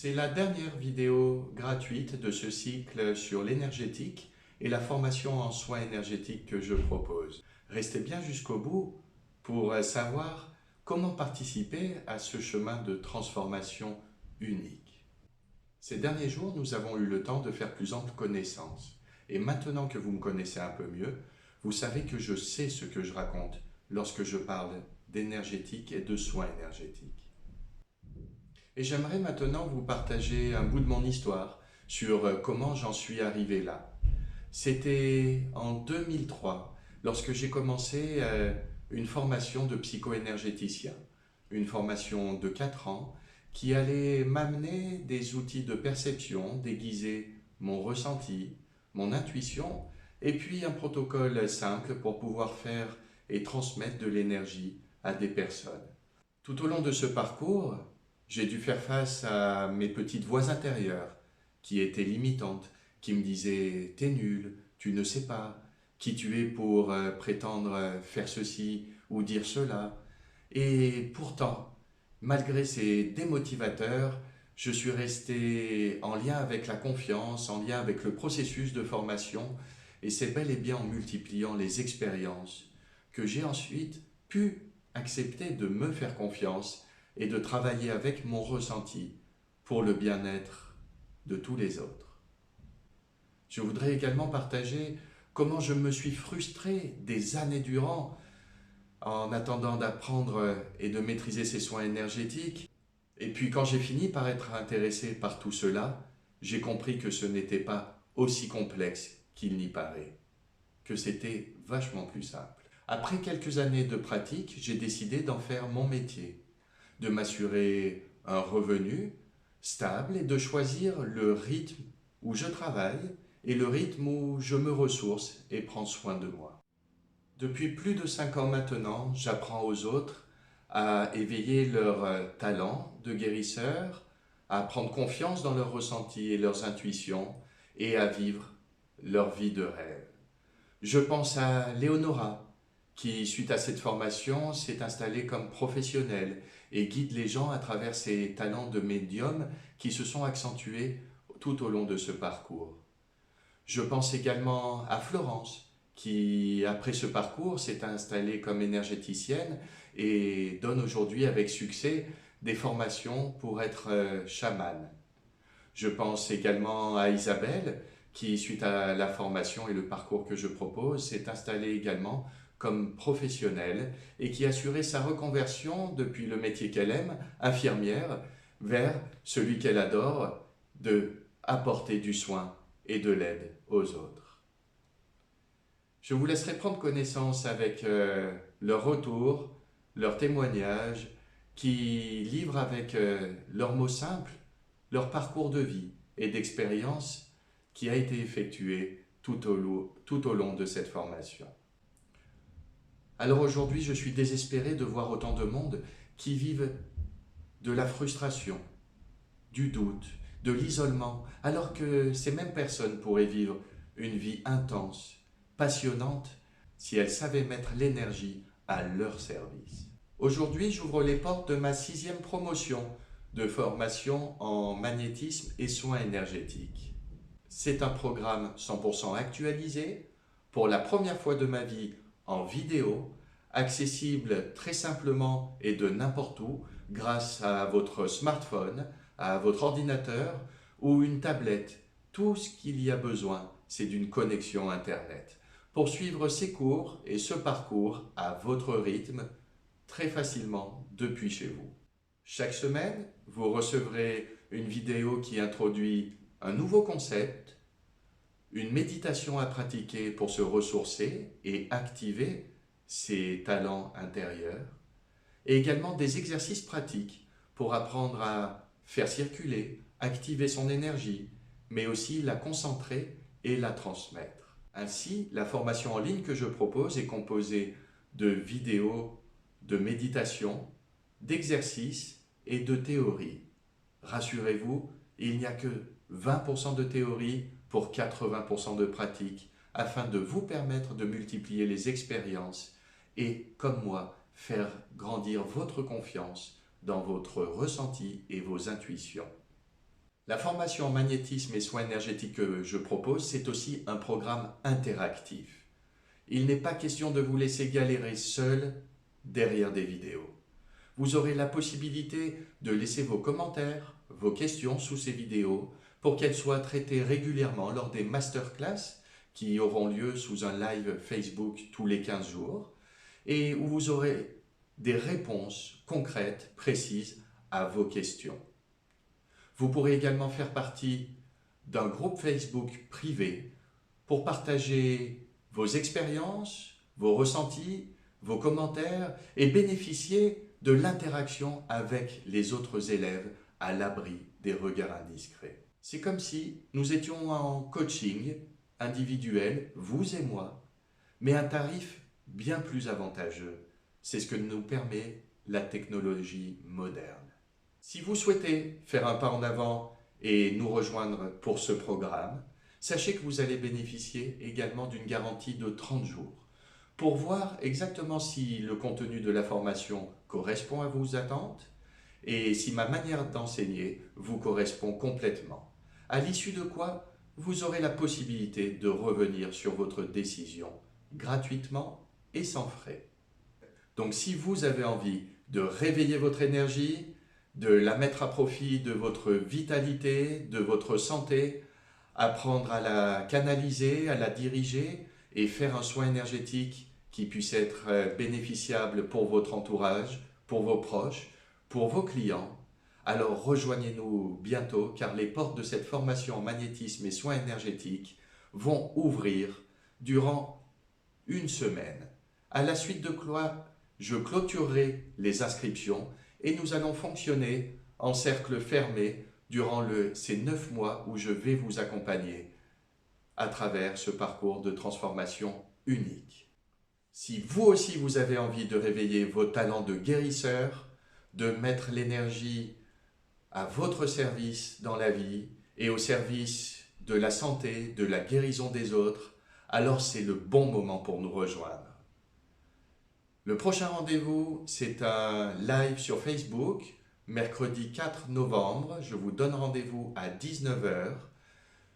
C'est la dernière vidéo gratuite de ce cycle sur l'énergétique et la formation en soins énergétiques que je propose. Restez bien jusqu'au bout pour savoir comment participer à ce chemin de transformation unique. Ces derniers jours, nous avons eu le temps de faire plus ample connaissance. Et maintenant que vous me connaissez un peu mieux, vous savez que je sais ce que je raconte lorsque je parle d'énergétique et de soins énergétiques. Et j'aimerais maintenant vous partager un bout de mon histoire sur comment j'en suis arrivé là. C'était en 2003, lorsque j'ai commencé une formation de psycho-énergéticien, une formation de 4 ans qui allait m'amener des outils de perception, déguiser mon ressenti, mon intuition, et puis un protocole simple pour pouvoir faire et transmettre de l'énergie à des personnes. Tout au long de ce parcours, j'ai dû faire face à mes petites voix intérieures qui étaient limitantes, qui me disaient « t'es nul, tu ne sais pas, qui tu es pour prétendre faire ceci ou dire cela ». Et pourtant, malgré ces démotivateurs, je suis resté en lien avec la confiance, en lien avec le processus de formation, et c'est bel et bien en multipliant les expériences que j'ai ensuite pu accepter de me faire confiance et de travailler avec mon ressenti pour le bien-être de tous les autres. Je voudrais également partager comment je me suis frustré des années durant en attendant d'apprendre et de maîtriser ces soins énergétiques. Et puis quand j'ai fini par être intéressé par tout cela, j'ai compris que ce n'était pas aussi complexe qu'il n'y paraît, que c'était vachement plus simple. Après quelques années de pratique, j'ai décidé d'en faire mon métier, de m'assurer un revenu stable et de choisir le rythme où je travaille et le rythme où je me ressource et prends soin de moi. Depuis plus de 5 ans maintenant, j'apprends aux autres à éveiller leur talent de guérisseur, à prendre confiance dans leurs ressentis et leurs intuitions et à vivre leur vie de rêve. Je pense à Léonora, qui, suite à cette formation, s'est installée comme professionnelle et guide les gens à travers ses talents de médium qui se sont accentués tout au long de ce parcours. Je pense également à Florence, qui, après ce parcours, s'est installée comme énergéticienne et donne aujourd'hui avec succès des formations pour être chamane. Je pense également à Isabelle, qui, suite à la formation et le parcours que je propose, s'est installée également comme professionnelle et qui a assuré sa reconversion depuis le métier qu'elle aime, infirmière, vers celui qu'elle adore, de apporter du soin et de l'aide aux autres. Je vous laisserai prendre connaissance avec leur retour, leurs témoignages, qui livrent avec leurs mots simples leur parcours de vie et d'expérience qui a été effectué tout au long de cette formation. Alors aujourd'hui, je suis désespéré de voir autant de monde qui vivent de la frustration, du doute, de l'isolement, alors que ces mêmes personnes pourraient vivre une vie intense, passionnante, si elles savaient mettre l'énergie à leur service. Aujourd'hui, j'ouvre les portes de ma 6e promotion de formation en magnétisme et soins énergétiques. C'est un programme 100% actualisé, pour la première fois de ma vie en vidéo, accessible très simplement et de n'importe où grâce à votre smartphone, à votre ordinateur ou une tablette. Tout ce qu'il y a besoin, c'est d'une connexion Internet pour suivre ces cours et ce parcours à votre rythme très facilement depuis chez vous. Chaque semaine, vous recevrez une vidéo qui introduit un nouveau concept, une méditation à pratiquer pour se ressourcer et activer ses talents intérieurs, et également des exercices pratiques pour apprendre à faire circuler, activer son énergie, mais aussi la concentrer et la transmettre. Ainsi, la formation en ligne que je propose est composée de vidéos de méditation, d'exercices et de théorie. Rassurez-vous, il n'y a que 20% de théorie pour 80% de pratique, afin de vous permettre de multiplier les expériences et, comme moi, faire grandir votre confiance dans votre ressenti et vos intuitions. La formation en magnétisme et soins énergétiques que je propose, c'est aussi un programme interactif. Il n'est pas question de vous laisser galérer seul derrière des vidéos. Vous aurez la possibilité de laisser vos commentaires, vos questions sous ces vidéos pour qu'elles soient traitées régulièrement lors des masterclass qui auront lieu sous un live Facebook tous les 15 jours et où vous aurez des réponses concrètes, précises à vos questions. Vous pourrez également faire partie d'un groupe Facebook privé pour partager vos expériences, vos ressentis, vos commentaires et bénéficier de l'interaction avec les autres élèves à l'abri des regards indiscrets. C'est comme si nous étions en coaching individuel, vous et moi, mais à un tarif bien plus avantageux. C'est ce que nous permet la technologie moderne. Si vous souhaitez faire un pas en avant et nous rejoindre pour ce programme, sachez que vous allez bénéficier également d'une garantie de 30 jours pour voir exactement si le contenu de la formation correspond à vos attentes et si ma manière d'enseigner vous correspond complètement. À l'issue de quoi, vous aurez la possibilité de revenir sur votre décision gratuitement et sans frais. Donc si vous avez envie de réveiller votre énergie, de la mettre à profit de votre vitalité, de votre santé, apprendre à la canaliser, à la diriger et faire un soin énergétique qui puisse être bénéficiable pour votre entourage, pour vos proches, pour vos clients, alors rejoignez-nous bientôt car les portes de cette formation en magnétisme et soins énergétiques vont ouvrir durant une semaine. À la suite de quoi, je clôturerai les inscriptions et nous allons fonctionner en cercle fermé durant ces 9 mois où je vais vous accompagner à travers ce parcours de transformation unique. Si vous aussi vous avez envie de réveiller vos talents de guérisseur, de mettre l'énergie à votre service dans la vie et au service de la santé, de la guérison des autres, alors c'est le bon moment pour nous rejoindre. Le prochain rendez-vous, c'est un live sur Facebook, mercredi 4 novembre. Je vous donne rendez-vous à 19 h.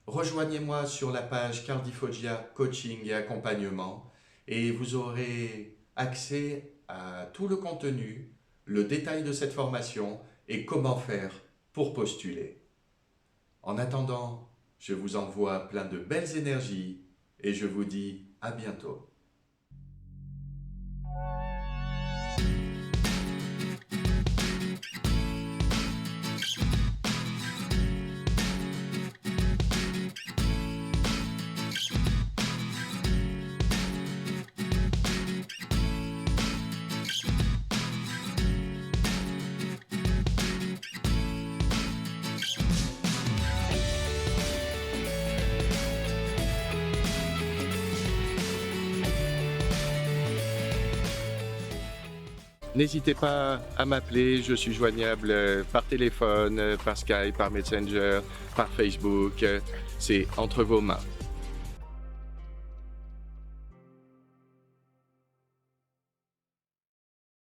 Rejoignez-moi sur la page Cardifogia Coaching et Accompagnement et vous aurez accès à tout le contenu, le détail de cette formation et comment faire pour postuler. En attendant, je vous envoie plein de belles énergies et je vous dis à bientôt. N'hésitez pas à m'appeler, je suis joignable par téléphone, par Skype, par Messenger, par Facebook, c'est entre vos mains.